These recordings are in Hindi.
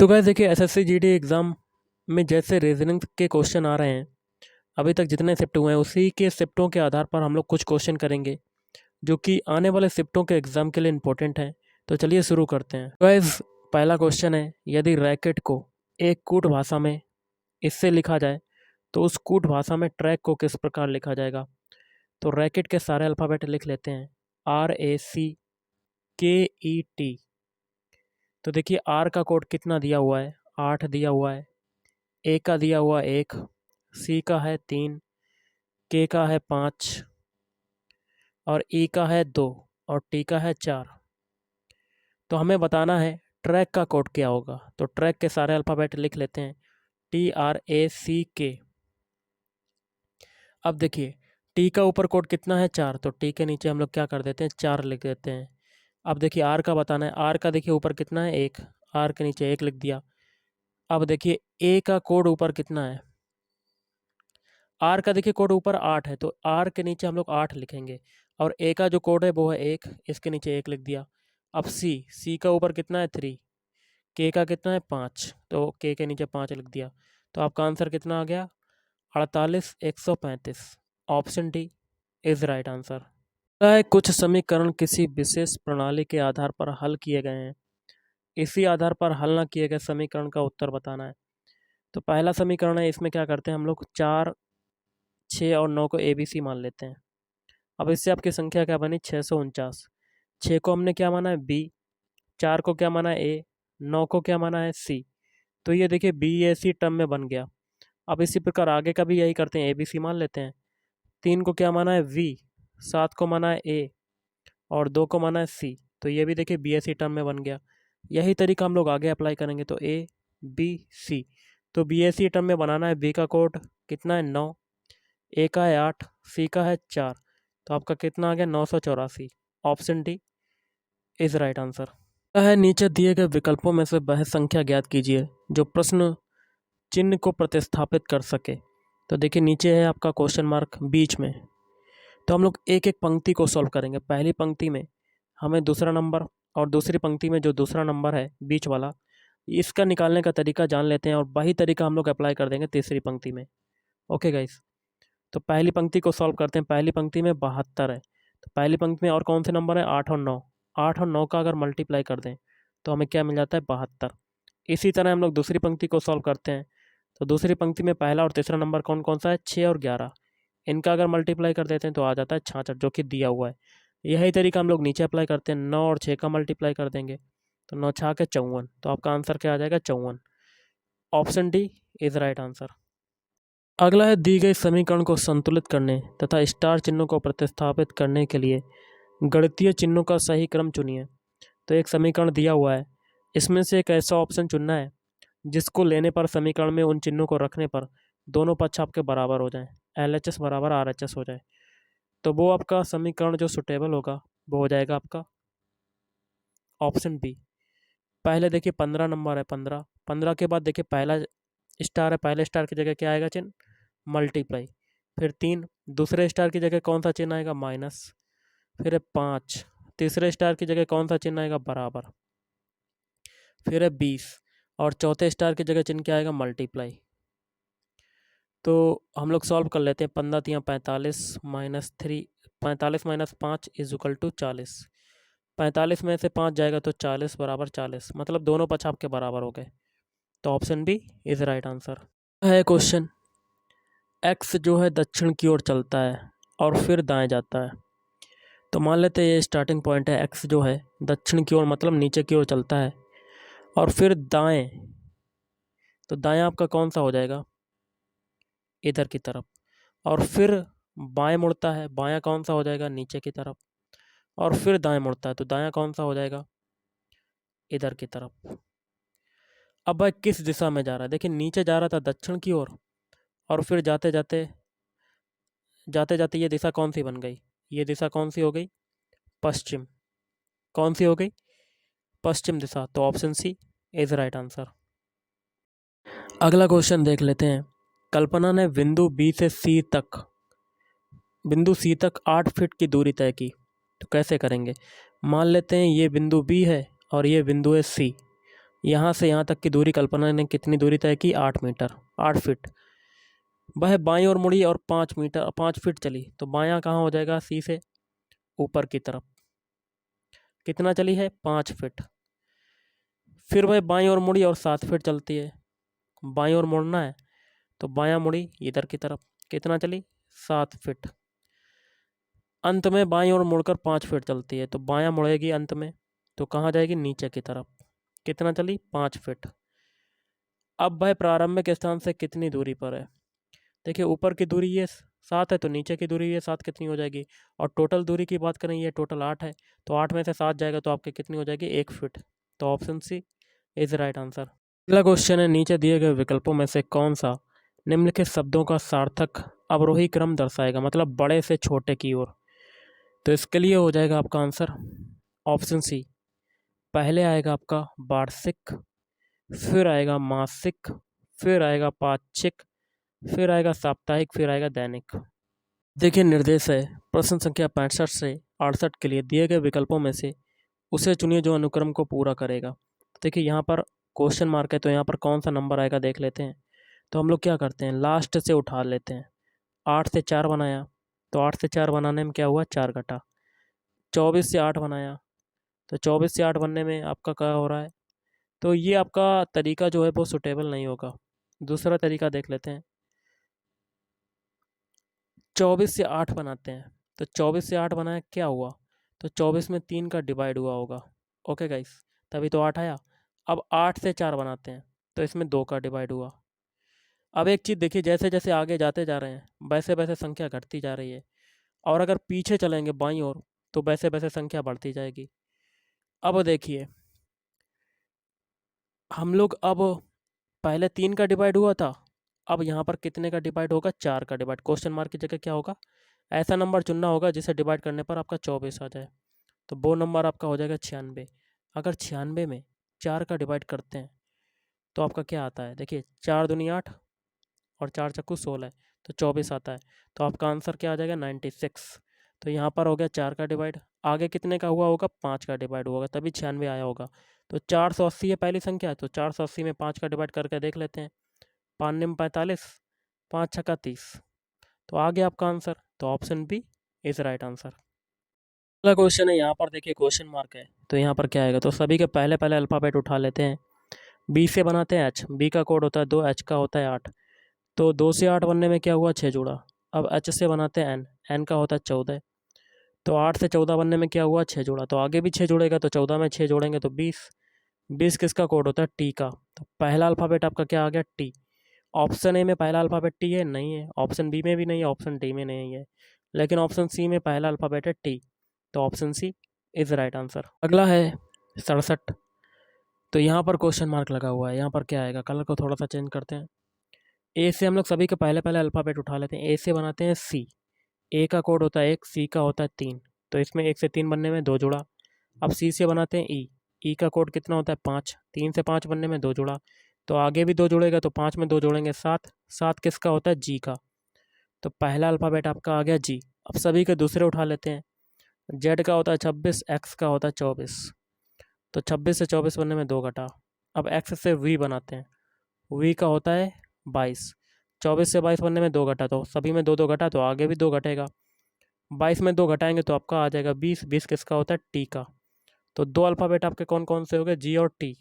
तो गाइस देखिए एसएससी जीडी एग्ज़ाम में जैसे रीजनिंग के क्वेश्चन आ रहे हैं, अभी तक जितने शिफ्ट हुए हैं उसी के शिफ्टों के आधार पर हम लोग कुछ क्वेश्चन करेंगे जो कि आने वाले शिफ्टों के एग्ज़ाम के लिए इम्पोर्टेंट हैं। तो चलिए शुरू करते हैं। गाइस पहला क्वेश्चन है, यदि रैकेट को एक कूट भाषा में इससे लिखा जाए तो उस कूट भाषा में ट्रैक को किस प्रकार लिखा जाएगा। तो रैकेट के सारे अल्फ़ाबेट लिख लेते हैं, RACKET। तो देखिए आर का कोड कितना दिया हुआ है, 8 दिया हुआ है, ए का दिया हुआ 1, सी का है 3, के का है 5 और ई का है 2 और टी का है 4। तो हमें बताना है ट्रैक का कोड क्या होगा। तो ट्रैक के सारे अल्फ़ाबेट लिख लेते हैं, TRACK। अब देखिए टी का ऊपर कोड कितना है 4, तो टी के नीचे हम लोग क्या कर देते हैं 4 लिख देते हैं। अब देखिए आर का बताना है, आर का देखिए ऊपर कितना है 1, आर के नीचे 1 लिख दिया। अब देखिए ए का कोड ऊपर कितना है, आर का देखिए कोड ऊपर 8 है, तो आर के नीचे हम लोग 8 लिखेंगे और ए का जो कोड है वो है 1, इसके नीचे 1 लिख दिया। अब सी का ऊपर कितना है 3, के का कितना है 5, तो के नीचे 5 लिख दिया। तो आपका आंसर कितना आ गया 48 135। Option D is right answer. कुछ समीकरण किसी विशेष प्रणाली के आधार पर हल किए गए हैं, इसी आधार पर हल न किए गए समीकरण का उत्तर बताना है। तो पहला समीकरण है, इसमें क्या करते हैं हम लोग 4 6 और 9 को ABC मान लेते हैं। अब इससे आपकी संख्या क्या बनी 649। 6 को हमने क्या माना है B, 4 को क्या माना है A, 9 को क्या माना है C। तो ये देखिए BAC टर्म में बन गया। अब इसी प्रकार आगे का भी यही करते हैं, ABC मान लेते हैं। 3 को क्या माना है V, 7 को माना है A और 2 को माना है C। तो ये भी देखिए BAC टर्म में बन गया। यही तरीका हम लोग आगे अप्लाई करेंगे, तो ABC। तो BAC टर्म में बनाना है, B का कोड कितना है 9, ए का है 8, सी का है 4। तो आपका कितना आ गया 984। Option D is right answer है। नीचे दिए गए विकल्पों में से वह संख्या ज्ञात कीजिए जो प्रश्न चिन्ह को प्रतिस्थापित कर सके। तो देखिए नीचे है आपका क्वेश्चन मार्क बीच में, तो हम लोग एक एक पंक्ति को सॉल्व करेंगे। पहली पंक्ति में हमें दूसरा नंबर और दूसरी पंक्ति में जो दूसरा नंबर है बीच वाला, इसका निकालने का तरीका जान लेते हैं और वही तरीका हम लोग अप्लाई कर देंगे तीसरी पंक्ति में। ओके गाइस, तो पहली पंक्ति को सॉल्व करते हैं। पहली पंक्ति में 72 है, तो पहली पंक्ति में और कौन से नंबर है 8 और 9। 8 और 9 का अगर मल्टीप्लाई कर दें तो हमें क्या मिल जाता है 72। इसी तरह हम लोग दूसरी पंक्ति को सॉल्व करते हैं। तो दूसरी पंक्ति में पहला और तीसरा नंबर कौन कौन सा है 6 और 11। इनका अगर मल्टीप्लाई कर देते हैं तो आ जाता है 66, जो कि दिया हुआ है। यही तरीका हम लोग नीचे अप्लाई करते हैं, 9 और 6 का मल्टीप्लाई कर देंगे तो 9 छः के 54। तो आपका आंसर क्या आ जाएगा 54। Option D is right answer. अगला है, दी गई समीकरण को संतुलित करने तथा स्टार चिन्हों को प्रतिस्थापित करने के लिए गणितीय चिन्हों का सही क्रम चुनिए। तो एक समीकरण दिया हुआ है, इसमें से एक ऐसा ऑप्शन चुनना है जिसको लेने पर समीकरण में उन चिन्हों को रखने पर दोनों पक्ष आपके बराबर हो जाएं, LHS बराबर RHS हो जाए। तो वो आपका समीकरण जो सुटेबल होगा वो हो जाएगा आपका ऑप्शन बी। पहले देखिए 15 नंबर है, 15 15 के बाद देखिए पहला स्टार है, पहले स्टार की जगह क्या आएगा चिन्ह मल्टीप्लाई। फिर 3 दूसरे स्टार की जगह कौन सा चिन्ह आएगा माइनस। फिर है 5 तीसरे स्टार की जगह कौन सा चिन्ह आएगा बराबर। फिर है 20 और चौथे स्टार की जगह चिन्ह क्या आएगा मल्टीप्लाई। तो हम लोग सॉल्व कर लेते हैं। 15 तियाँ 45 minus 3, 45 minus 5 is equal to 40। 45 में से 5 जाएगा तो 40 बराबर 40, मतलब दोनों पक्ष आपके बराबर हो गए। तो option B is right answer है। क्वेश्चन, एक्स जो है दक्षिण की ओर चलता है और फिर दाएं जाता है। तो मान लेते हैं ये स्टार्टिंग पॉइंट है, एक्स जो है दक्षिण की ओर मतलब नीचे की ओर चलता है और फिर दाएं। तो दाएं आपका कौन सा हो जाएगा इधर की तरफ, और फिर बाएं मुड़ता है, बायां कौन सा हो जाएगा नीचे की तरफ, और फिर दाएं मुड़ता है तो दायां कौन सा हो जाएगा इधर की तरफ। अब भाई किस दिशा में जा रहा है, देखिए नीचे जा रहा था दक्षिण की ओर और फिर जाते जाते जाते जाते ये दिशा कौन सी बन गई, ये दिशा कौन सी हो गई पश्चिम। कौन सी हो गई पश्चिम दिशा। तो option C is right answer. अगला क्वेश्चन देख लेते हैं। कल्पना ने बिंदु सी तक 8 फीट की दूरी तय की। तो कैसे करेंगे, मान लेते हैं ये बिंदु बी है और ये बिंदु है सी। यहाँ से यहाँ तक की दूरी कल्पना ने कितनी दूरी तय की? 8 मीटर, 8 फीट। वह बाईं ओर मुड़ी और 5 फीट चली, तो बायां कहाँ हो जाएगा? सी से ऊपर की तरफ। कितना चली है? 5 फीट। फिर वह बाईं ओर मुड़ी और 7 फीट चलती है। बाईं ओर मुड़ना है तो बायां मुड़ी इधर की तरफ। कितना चली? 7 फीट। अंत में बाईं ओर मुड़कर 5 फीट चलती है, तो बायां मुड़ेगी अंत में, तो कहाँ जाएगी? नीचे की तरफ। कितना चली? 5 फीट। अब वह प्रारंभिक स्थान से कितनी दूरी पर है? देखिए ऊपर की दूरी ये 7 है, तो नीचे की दूरी ये 7 कितनी हो जाएगी? और टोटल दूरी की बात करें, ये टोटल 8 है, तो 8 में से 7 जाएगा तो आपकी कितनी हो जाएगी? 1 फीट। तो option C is right answer. अगला क्वेश्चन है, नीचे दिए गए विकल्पों में से कौन सा निम्नलिखित शब्दों का सार्थक अवरोही क्रम दर्शाएगा, मतलब बड़े से छोटे की ओर? तो इसके लिए हो जाएगा आपका आंसर ऑप्शन सी। पहले आएगा आपका वार्षिक, फिर आएगा मासिक, फिर आएगा पाक्षिक, फिर आएगा साप्ताहिक, फिर आएगा दैनिक। देखिए निर्देश है, प्रश्न संख्या 65 से 68 के लिए दिए गए विकल्पों में से उसे चुनिए जो अनुक्रम को पूरा करेगा। देखिए यहाँ पर क्वेश्चन मार्क है, तो यहाँ पर कौन सा नंबर आएगा देख लेते हैं। तो हम लोग क्या करते हैं, लास्ट से उठा लेते हैं। 8 से 4 बनाया, तो 8 से 4 बनाने में क्या हुआ? 4 घटा। 24 से 8 बनाया, तो 24 से 8 बनने में आपका क्या हो रहा है? तो ये आपका तरीका जो है वो सुटेबल नहीं होगा। दूसरा तरीका देख लेते हैं। 24 से 8 बनाते हैं, तो 24 से 8 बनाया, क्या हुआ? तो 24 में 3 का डिवाइड हुआ होगा। ओके गाइस, तभी तो 8 आया। अब 8 से 4 बनाते हैं, तो इसमें 2 का डिवाइड हुआ। अब एक चीज़ देखिए, जैसे जैसे आगे जाते जा रहे हैं वैसे वैसे संख्या घटती जा रही है, और अगर पीछे चलेंगे बाईं ओर तो वैसे वैसे संख्या बढ़ती जाएगी। अब देखिए हम लोग, अब पहले 3 का डिवाइड हुआ था, अब यहाँ पर कितने का डिवाइड होगा? 4 का डिवाइड। क्वेश्चन मार्क की जगह क्या होगा? ऐसा नंबर चुनना होगा जिसे डिवाइड करने पर आपका 24 आ जाए, तो वो नंबर आपका हो जाएगा 96। अगर 96 में 4 का डिवाइड करते हैं तो आपका क्या आता है? देखिए 4 दूनी 8 और 4 चक्कू 16, तो 24 आता है। तो आपका आंसर क्या आ जाएगा? 96। तो यहाँ पर हो गया 4 का डिवाइड। आगे कितने का हुआ होगा? 5 का डिवाइड होगा, तभी 96 आया होगा। तो 480 है पहली संख्या, तो 480 में 5 का डिवाइड करके देख लेते हैं। 5 निम 45, 5 छक्का 30, तो आ गया आपका आंसर। तो option B is right answer. अगला क्वेश्चन है, यहाँ पर देखिए क्वेश्चन मार्क है, तो यहाँ पर क्या आएगा? तो सभी के पहले पहले अल्फ़ाबेट उठा लेते हैं। बी से बनाते हैं एच, बी का कोड होता है 2, एच का होता है 8, तो 2 से 8 बनने में क्या हुआ? 6 जुड़ा। अब एच से बनाते हैं एन, एन का होता है 14, तो 8 से 14 बनने में क्या हुआ? 6 जुड़ा। तो आगे भी 6 जुड़ेगा, तो 14 में 6 जोड़ेंगे तो 20। 20 किसका कोड होता है? टी का। तो पहला अल्फ़ाबेट आपका क्या आ गया? टी। ऑप्शन ए में पहला अल्फ़ाबेट टी है? नहीं है। ऑप्शन बी में भी नहीं है, ऑप्शन डी में नहीं है, लेकिन ऑप्शन सी में पहला अल्फ़ाबेट है टी, तो option C is right answer. अगला है 67, तो यहाँ पर क्वेश्चन मार्क लगा हुआ है। यहाँ पर क्या आएगा? कलर को थोड़ा सा चेंज करते हैं। ए से हम लोग सभी के पहले पहले अल्फ़ाबेट उठा लेते हैं। ए से बनाते हैं सी, ए का कोड होता है 1, सी का होता है 3, तो इसमें 1 से 3 बनने में 2 जुड़ा। अब सी से बनाते हैं ई, ई का कोड कितना होता है? 5, 3 से 5 बनने में 2 जुड़ा, तो आगे भी 2 जुड़ेगा, तो 5 में 2 जोड़ेंगे 7, 7 किसका होता है? जी का। तो पहला अल्फ़ाबेट आपका आ गया जी। अब सभी के दूसरे उठा लेते हैं। जेड का होता है 26, एक्स का होता है 24, तो 26 से 24 बनने में 2 घटा। अब एक्स से वी बनाते हैं, वी का होता है 22, 24 से 22 बनने में 2 घटा, तो सभी में 2 2 घटा, तो आगे भी 2 घटेगा। 22 में 2 घटाएंगे तो आपका आ जाएगा 20, 20 किसका होता है? टी का। तो 2 अल्फ़ाबेट आपके कौन कौन से हो गए? जी और टी।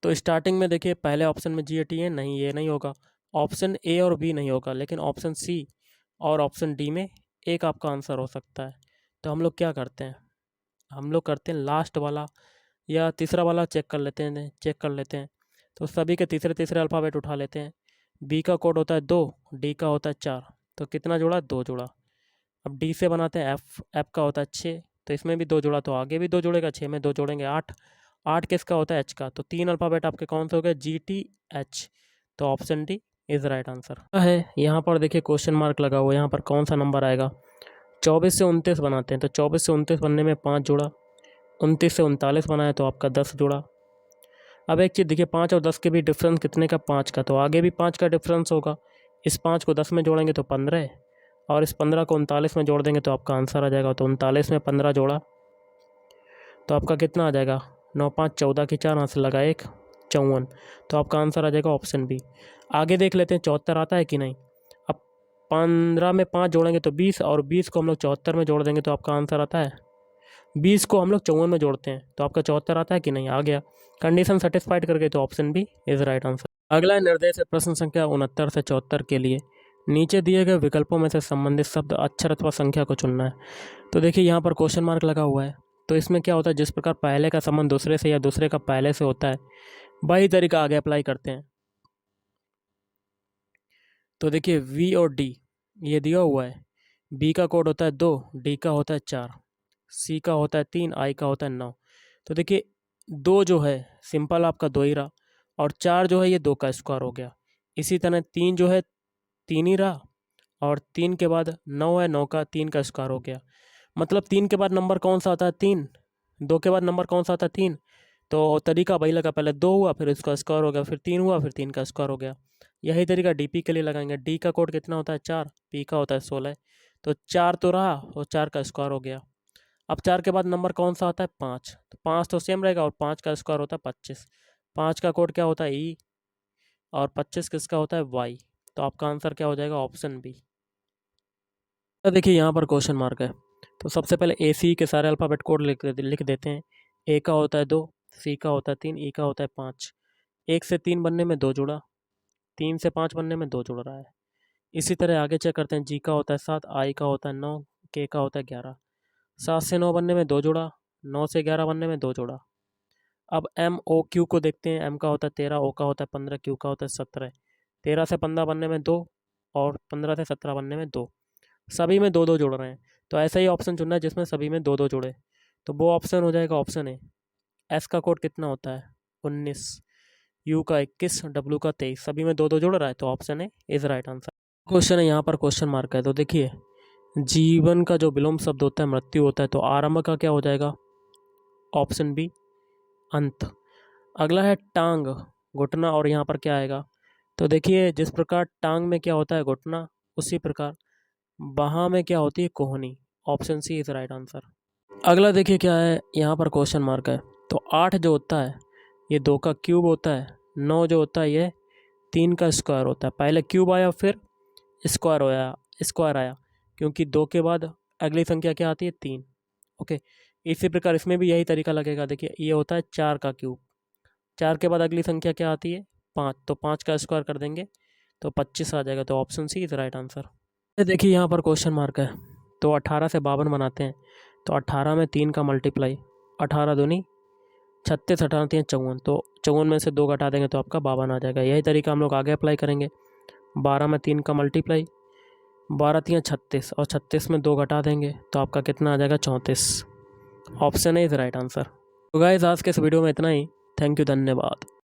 तो स्टार्टिंग में देखिए पहले ऑप्शन में जी या टी है, नहीं ये नहीं होगा। ऑप्शन ए और बी नहीं होगा, लेकिन ऑप्शन सी और ऑप्शन डी में एक आपका आंसर हो सकता है। तो हम लोग क्या करते हैं, हम लोग करते हैं लास्ट वाला या तीसरा वाला चेक कर लेते हैं। तो सभी के तीसरे तीसरे अल्फ़ाबेट उठा लेते हैं। बी का कोड होता है 2, डी का होता है 4, तो कितना जोड़ा? 2 जोड़ा। अब डी से बनाते हैं एफ, एफ का होता है 6, तो इसमें भी 2 जोड़ा, तो आगे भी 2 जोड़ेगा, 6 में 2 जोड़ेंगे 8, 8 किसका होता है? एच का। तो 3 अल्फ़ाबेट आपके कौन से हो गए? जी टी एच, तो option D is right answer है। यहाँ पर देखिए क्वेश्चन मार्क लगा हुआ है, यहाँ पर कौन सा नंबर आएगा? 24 से 29 बनाते हैं, तो 24 से 29 बनने में 5 जोड़ा। 29 से 39 बनाए तो आपका 10 जुड़ा। अब एक चीज़ देखिए, 5 और 10 के भी डिफरेंस कितने का? 5 का, तो आगे भी 5 का डिफरेंस होगा। इस 5 को 10 में जोड़ेंगे तो 15, और इस 15 को 39 में जोड़ देंगे तो आपका आंसर आ जाएगा। तो 39 में 15 जोड़ा तो आपका कितना आ जाएगा? 9 5 14 की 4 हाथ से लगा 1 54। तो आपका आंसर आ जाएगा ऑप्शन बी। आगे देख लेते हैं 74 आता है कि नहीं। अब 15 में 5 जोड़ेंगे तो 20, और 20 को हम लोग 74 में जोड़ देंगे तो आपका आंसर आता है 20 को हम लोग 54 में जोड़ते हैं तो आपका 74 आता है कि नहीं। आ गया, कंडीशन सेटिस्फाइड कर गए तो option B is right answer. अगला निर्देश है प्रश्न संख्या 69 से 74 के लिए। नीचे दिए गए विकल्पों में से संबंधित शब्द, अक्षर अथवा संख्या को चुनना है। तो देखिए यहाँ पर क्वेश्चन मार्क लगा हुआ है, तो इसमें क्या होता है, जिस प्रकार पहले का संबंध दूसरे से या दूसरे का पहले से होता है वही तरीका आगे अप्लाई करते हैं। तो देखिए वी और डी ये दिया हुआ है। बी का कोड होता है 2, डी का होता है 4, सी का होता है 3, आई का होता है 9। तो देखिए 2 जो है सिंपल आपका 2 ही रहा, और 4 जो है ये 2 का स्क्वायर हो गया। इसी तरह 3 जो है 3 ही रहा, और 3 के बाद 9 है, 9 का 3 का स्क्वायर हो गया। मतलब 3 के बाद नंबर कौन सा आता है 3, 2 के बाद नंबर कौन सा आता है 3। तो तरीका वही लगा, पहले 2 हुआ फिर इसका स्क्वायर हो गया, फिर 3 हुआ फिर 3 का स्क्वायर हो गया। यही तरीका डीपी के लिए लगाएंगे। डी का कोड कितना होता है 4, पी का होता है 16। तो 4 तो रहा और 4 का स्क्वायर हो गया। अब 4 के बाद नंबर कौन सा आता है 5, तो 5 तो सेम रहेगा, और 5 का स्क्वायर होता है 25। 5 का कोड क्या होता है ई, और 25 किसका होता है वाई। तो आपका आंसर क्या हो जाएगा ऑप्शन बी। तो देखिए यहाँ पर क्वेश्चन मार्क है, तो सबसे पहले ए सी के सारे अल्फ़ाबेट कोड लिख देते हैं। ए का होता है 2, सी का होता है 3, ई का होता है 5। 1 से 3 बनने में 2 जुड़ा, 3 से 5 बनने में 2 जुड़ रहा है। इसी तरह आगे चेक करते हैं। जी का होता है 7, आई का होता है 9, के का होता है 11। 7 से 9 बनने में 2 जुड़ा, 9 से 11 बनने में 2 जुड़ा। अब एम ओ क्यू को देखते हैं। एम का होता है 13, ओ का होता है 15, क्यू का होता है 17। 13 से 15 बनने में 2, और 15 से 17 बनने में 2। सभी में 2 2 जुड़ रहे हैं, तो ऐसा ही ऑप्शन चुनना है जिसमें सभी में 2 2 जुड़े। तो वो ऑप्शन हो जाएगा ऑप्शन ए। एस का कोड कितना होता है 19, यू का 21, डब्ल्यू का 23। सभी में 2 2 जुड़ रहा है तो option A is right answer. Question है यहाँ पर क्वेश्चन मार्क है, तो देखिए जीवन का जो विलोम शब्द होता है मृत्यु होता है, तो आरंभ का क्या हो जाएगा ऑप्शन बी अंत। अगला है टांग, घुटना, और यहाँ पर क्या आएगा। तो देखिए जिस प्रकार टांग में क्या होता है घुटना, उसी प्रकार बाहाँ में क्या होती है कोहनी। Option C is right answer. अगला देखिए क्या है, यहाँ पर क्वेश्चन मार्क है। तो 8 जो होता है ये 2 का क्यूब होता है। 9 जो होता है ये 3 का स्क्वायर होता है। पहले क्यूब आया फिर स्क्वायर आया, क्योंकि 2 के बाद अगली संख्या क्या आती है 3। ओके, इसी प्रकार इसमें भी यही तरीका लगेगा। देखिए ये होता है 4 का क्यूब, 4 के बाद अगली संख्या क्या आती है 5, तो 5 का स्क्वायर कर देंगे तो 25 आ जाएगा। तो option C is right answer. देखिए यहाँ पर क्वेश्चन मार्क है, तो 18 से 52 बनाते हैं। तो 18 में 3 का मल्टीप्लाई, 18 दूनी 36, 18 3 54। तो 54 में से 2 घटा देंगे तो आपका 52 आ जाएगा। यही तरीका हम लोग आगे अप्लाई करेंगे। 12 में 3 का मल्टीप्लाई, 12 3 36, और 36 में 2 घटा देंगे तो आपका कितना आ जाएगा 34। Option A is right answer. तो गाइस आज के इस वीडियो में इतना ही। थैंक यू, धन्यवाद।